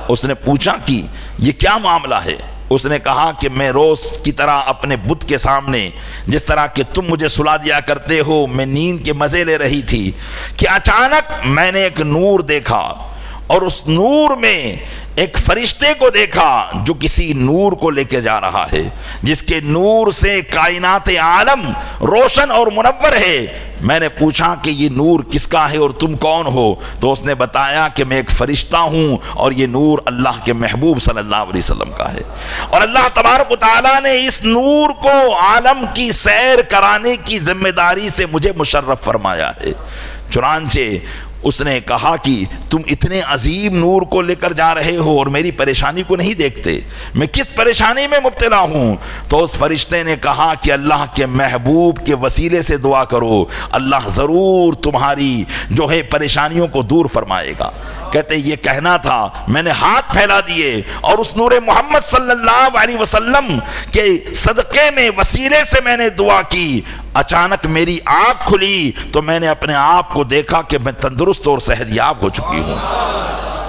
اس نے پوچھا کہ یہ کیا معاملہ ہے؟ اس نے کہا کہ میں روز کی طرح اپنے بت کے سامنے جس طرح کہ تم مجھے سلا دیا کرتے ہو میں نیند کے مزے لے رہی تھی کہ اچانک میں نے ایک نور دیکھا اور اس نور میں ایک فرشتے کو دیکھا جو کسی نور کو لے کے جا رہا ہے، جس کے نور سے کائنات عالم روشن اور منور ہے۔ میں نے پوچھا کہ یہ نور کس کا ہے اور تم کون ہو؟ تو اس نے بتایا کہ میں ایک فرشتہ ہوں اور یہ نور اللہ کے محبوب صلی اللہ علیہ وسلم کا ہے، اور اللہ تبارک و تعالیٰ نے اس نور کو عالم کی سیر کرانے کی ذمہ داری سے مجھے مشرف فرمایا ہے۔ چنانچہ اس نے کہا کہ تم اتنے عظیم نور کو لے کر جا رہے ہو اور میری پریشانی کو نہیں دیکھتے، میں کس پریشانی میں مبتلا ہوں؟ تو اس فرشتے نے کہا کہ اللہ کے محبوب کے وسیلے سے دعا کرو، اللہ ضرور تمہاری جو ہے پریشانیوں کو دور فرمائے گا۔ کہتے یہ کہنا تھا میں نے ہاتھ پھیلا دیے اور اس نور محمد صلی اللہ علیہ وسلم کے صدقے میں وسیلے سے میں نے دعا کی۔ اچانک میری آنکھ کھلی تو میں نے اپنے آپ کو دیکھا کہ میں تندرست اور صحت یاب ہو چکی ہوں۔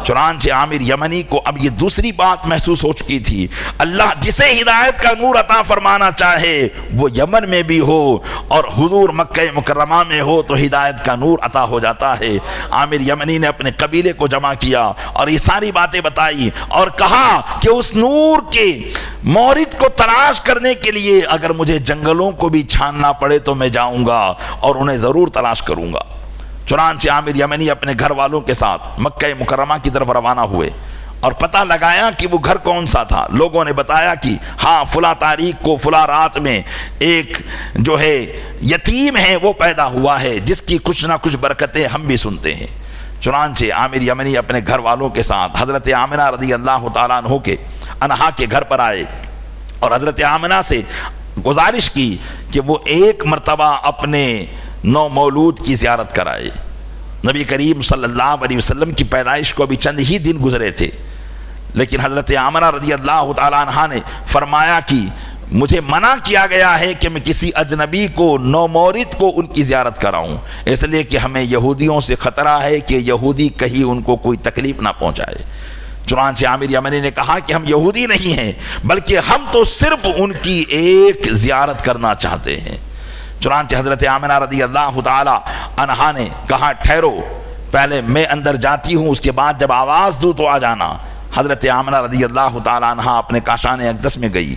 چنانچہ عامر یمنی کو اب یہ دوسری بات محسوس ہو چکی تھی، اللہ جسے ہدایت کا نور عطا فرمانا چاہے وہ یمن میں بھی ہو اور حضور مکہ مکرمہ میں ہو تو ہدایت کا نور عطا ہو جاتا ہے۔ عامر یمنی نے اپنے قبیلے کو جمع کیا اور یہ ساری باتیں بتائی اور کہا کہ اس نور کے مورد کو تلاش کرنے کے لیے اگر مجھے جنگلوں کو بھی چھاننا پڑے تو میں جاؤں گا اور انہیں ضرور تلاش کروں گا۔ چنانچہ عامر یمنی اپنے گھر والوں کے ساتھ مکہ مکرمہ کی طرف روانہ ہوئے اور پتہ لگایا کہ وہ گھر کون سا تھا۔ لوگوں نے بتایا کہ ہاں فلاں تاریخ کو فلاں رات میں ایک جو ہے یتیم ہے وہ پیدا ہوا ہے جس کی کچھ نہ کچھ برکتیں ہم بھی سنتے ہیں۔ چنانچہ عامر یمنی اپنے گھر والوں کے ساتھ حضرت آمنہ رضی اللہ تعالیٰ عنہا کے گھر پر آئے اور حضرت آمنہ سے گزارش کی کہ وہ ایک مرتبہ اپنے نو مولود کی زیارت کرائے۔ نبی کریم صلی اللہ علیہ وسلم کی پیدائش کو ابھی چند ہی دن گزرے تھے، لیکن حضرت آمنہ رضی اللہ تعالیٰ عنہ نے فرمایا کہ مجھے منع کیا گیا ہے کہ میں کسی اجنبی کو نو مورد کو ان کی زیارت کراؤں، اس لیے کہ ہمیں یہودیوں سے خطرہ ہے کہ یہودی کہیں ان کو کوئی تکلیف نہ پہنچائے۔ چنانچہ عامر یمنی نے کہا کہ ہم یہودی نہیں ہیں بلکہ ہم تو صرف ان کی ایک زیارت کرنا چاہتے ہیں۔ چنانچہ حضرت آمنہ رضی اللہ تعالی عنہا نے کہا ٹھہرو، پہلے میں اندر جاتی ہوں، اس کے بعد جب آواز دوں تو آ جانا۔ حضرت آمنہ رضی اللہ تعالی عنہا اپنے کاشان اقدس میں گئی،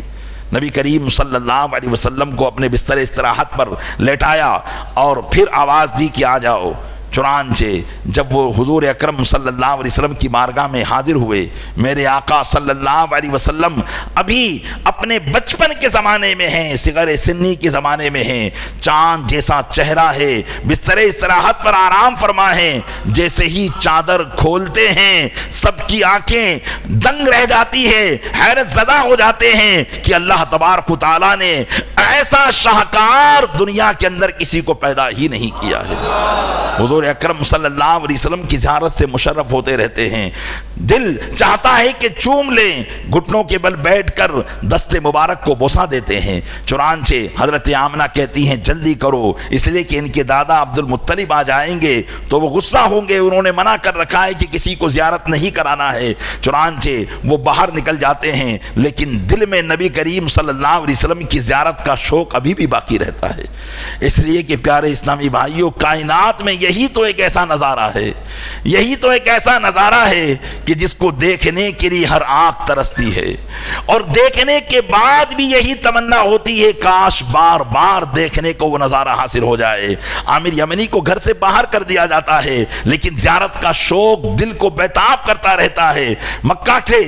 نبی کریم صلی اللہ علیہ وسلم کو اپنے بستر استراحت پر لیٹایا اور پھر آواز دی کہ آ جاؤ۔ چنانچہ جب وہ حضور اکرم صلی اللہ علیہ وسلم کی بارگاہ میں حاضر ہوئے، میرے آقا صلی اللہ علیہ وسلم ابھی اپنے بچپن کے زمانے میں ہیں، صغر سنی کے زمانے میں ہیں، چاند جیسا چہرہ ہے، بستر استراحت پر آرام فرما ہے، جیسے ہی چادر کھولتے ہیں سب کی آنکھیں دنگ رہ جاتی ہے، حیرت زدہ ہو جاتے ہیں کہ اللہ تبارک و تعالیٰ نے ایسا شاہکار دنیا کے اندر کسی کو پیدا ہی نہیں کیا ہے۔ حضور اکرم صلی اللہ علیہ وسلم کی زیارت سے مشرف ہوتے رہتے ہیں، دل چاہتا ہے کہ چوم لیں، گھٹنوں کے بل بیٹھ کر دست مبارک کو بوسہ دیتے ہیں۔ چنانچہ حضرت آمنہ کہتی ہیں جلدی کرو، اس لیے کہ ان کے دادا عبد المطلب آ جائیں گے تو وہ غصہ ہوں گے، انہوں نے منع کر رکھا ہے کہ کسی کو زیارت نہیں کرانا ہے۔ چنانچہ وہ باہر نکل جاتے ہیں، لیکن دل میں نبی کریم صلی اللہ علیہ وسلم کی زیارت کا شوق ابھی بھی باقی رہتا ہے، اس لیے کہ پیارے اسلامی بھائیوں، کائنات میں یہی تو ایک ایسا نظارہ ہے، یہی تو ایک ایسا نظارہ ہے کہ جس کو دیکھنے کے لیے ہر آنکھ ترستی ہے، اور دیکھنے کے بعد بھی یہی تمنا ہوتی ہے کاش بار بار دیکھنے کو وہ نظارہ حاصل ہو جائے۔ عامر یمنی کو گھر سے باہر کر دیا جاتا ہے، لیکن زیارت کا شوق دل کو بیتاب کرتا رہتا ہے۔ مکہ سے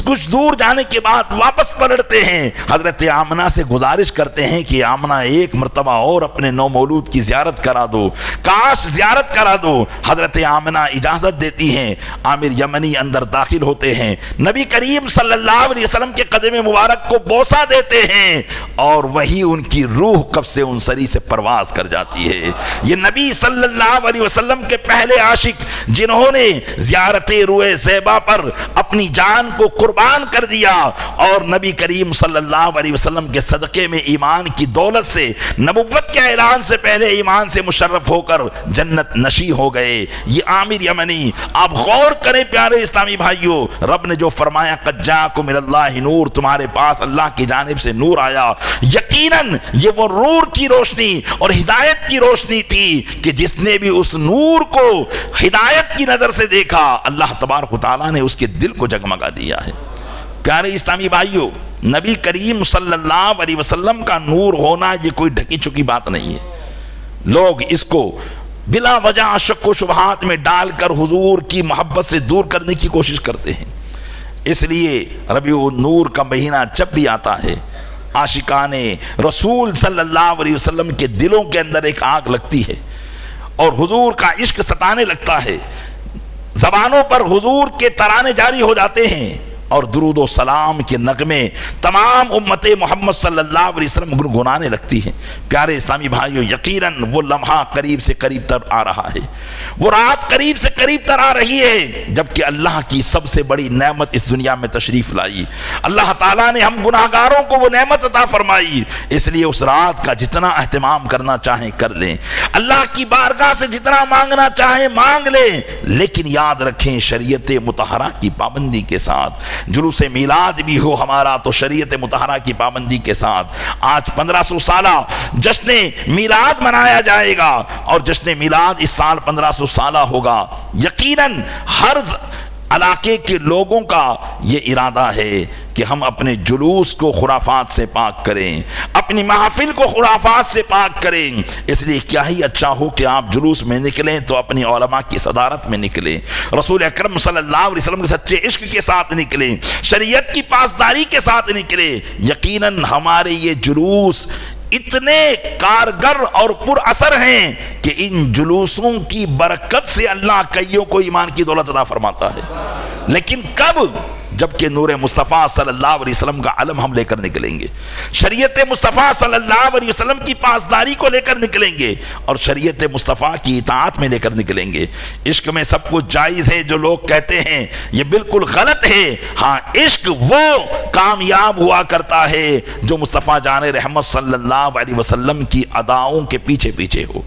کچھ دور جانے کے بعد واپس پلٹتے ہیں، حضرت آمنہ سے گزارش کرتے ہیں کہ آمنہ ایک مرتبہ اور اپنے نو مولود کی زیارت کرا دو، کاش زیارت کرا دو۔ حضرت آمنہ اجازت دیتی ہیں، عامر یمنی اندر داخل ہوتے ہیں، نبی کریم صلی اللہ علیہ وسلم کے قدم مبارک کو بوسہ دیتے ہیں، اور وہی ان کی روح کب سے ان سری سے پرواز کر جاتی ہے۔ یہ نبی صلی اللہ علیہ وسلم کے پہلے عاشق جنہوں نے زیارت روئے زیبا پر اپنی جان کو قربان کر دیا اور نبی کریم صلی اللہ علیہ وسلم کے صدقے میں ایمان کی دولت سے، نبوت کے اعلان سے پہلے ایمان سے مشرف ہو کر جنت نشی ہو گئے۔ یہ عامر یمنی، آپ غور کریں پیارے اسلامی بھائیوں، رب نے جو فرمایا قد جاءکم من اللہ نور، تمہارے پاس اللہ کی جانب سے نور آیا، یقیناً یہ وہ نور کی روشنی اور ہدایت کی روشنی تھی کہ جس نے بھی اس نور کو ہدایت کی نظر سے دیکھا، اللہ تبارک و تعالیٰ نے اس کے دل کو جگمگا دیا ہے۔ پیارے اسلامی بھائیوں، نبی کریم صلی اللہ علیہ وسلم کا نور ہونا یہ کوئی ڈھکی چکی بات نہیں ہے۔ لوگ اس کو بلا وجہ شک و شبہات میں ڈال کر حضور کی محبت سے دور کرنے کی کوشش کرتے ہیں۔ اس لیے ربیع النور کا مہینہ جب بھی آتا ہے، عاشقان رسول صلی اللہ علیہ وسلم کے دلوں کے اندر ایک آگ لگتی ہے اور حضور کا عشق ستانے لگتا ہے، زبانوں پر حضور کے ترانے جاری ہو جاتے ہیں اور درود و سلام کے نغمے تمام امت محمد صلی اللہ علیہ وسلم گنگنانے لگتی ہیں۔ پیارے اسلامی بھائیو، یقیناً وہ لمحہ قریب سے قریب تر آ رہا ہے، وہ رات قریب سے قریب تر آ رہی ہے جبکہ اللہ کی سب سے بڑی نعمت اس دنیا میں تشریف لائی۔ اللہ تعالیٰ نے ہم گناہگاروں کو وہ نعمت عطا فرمائی، اس لیے اس رات کا جتنا اہتمام کرنا چاہیں کر لیں، اللہ کی بارگاہ سے جتنا مانگنا چاہیں مانگ لیں، لیکن یاد رکھیں شریعت مطہرہ کی پابندی کے ساتھ۔ جلوس میلاد بھی ہو ہمارا تو شریعت مطہرہ کی پابندی کے ساتھ۔ آج 1500 سالہ جشن میلاد منایا جائے گا اور جشن میلاد اس سال 1500 سالہ ہوگا۔ یقیناً ہر علاقے کے لوگوں کا یہ ارادہ ہے کہ ہم اپنے جلوس کو خرافات سے پاک کریں، اپنی محافل کو خرافات سے پاک کریں۔ اس لیے کیا ہی اچھا ہو کہ آپ جلوس میں نکلیں تو اپنی علماء کی صدارت میں نکلیں، رسول اکرم صلی اللہ علیہ وسلم کے سچے عشق کے ساتھ نکلیں، شریعت کی پاسداری کے ساتھ نکلیں۔ یقیناً ہمارے یہ جلوس اتنے کارگر اور پر اثر ہیں کہ ان جلوسوں کی برکت سے اللہ کئیوں کو ایمان کی دولت عطا فرماتا ہے، لیکن کب؟ جبکہ نور مصطفیٰ صلی اللہ علیہ وسلم کا علم ہم لے کر نکلیں گے، شریعت مصطفیٰ صلی اللہ علیہ وسلم کی پاسداری کو لے کر نکلیں گے اور شریعت مصطفیٰ کی اطاعت میں لے کر نکلیں گے۔ عشق میں سب کچھ جائز ہے جو لوگ کہتے ہیں یہ بالکل غلط ہے۔ ہاں، عشق وہ کامیاب ہوا کرتا ہے جو مصطفیٰ جان رحمت صلی اللہ علیہ وسلم کی اداؤں کے پیچھے پیچھے ہو،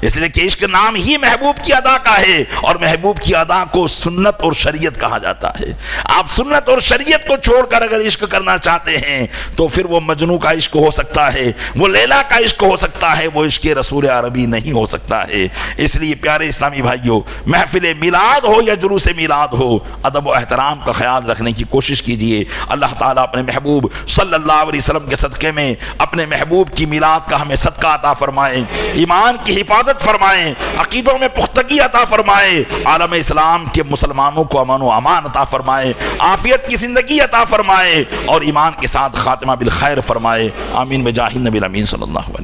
اس لیے کہ عشق نام ہی محبوب کی ادا کا ہے اور محبوب کی ادا کو سنت اور شریعت کہا جاتا ہے۔ آپ سنت اور شریعت کو چھوڑ کر اگر عشق کرنا چاہتے ہیں تو پھر وہ مجنوں کا عشق ہو سکتا ہے، وہ لیلا کا عشق ہو سکتا ہے، وہ عشق رسول عربی نہیں ہو سکتا ہے۔ اس لیے پیارے اسلامی بھائیوں، محفل میلاد ہو یا جلوس میلاد ہو، ادب و احترام کا خیال رکھنے کی کوشش کیجیے۔ اللہ تعالیٰ اپنے محبوب صلی اللہ علیہ وسلم کے صدقے میں اپنے محبوب کی میلاد کا ہمیں صدقہ عطا فرمائے، ایمان کی حفاظت فرمائے، عقیدوں میں پختگی عطا فرمائے، عالم اسلام کے مسلمانوں کو امن و امان عطا فرمائے، عافیت کی زندگی عطا فرمائے اور ایمان کے ساتھ خاتمہ بالخیر فرمائے۔ آمین بجاہ النبی الامین صلی اللہ علیہ وسلم۔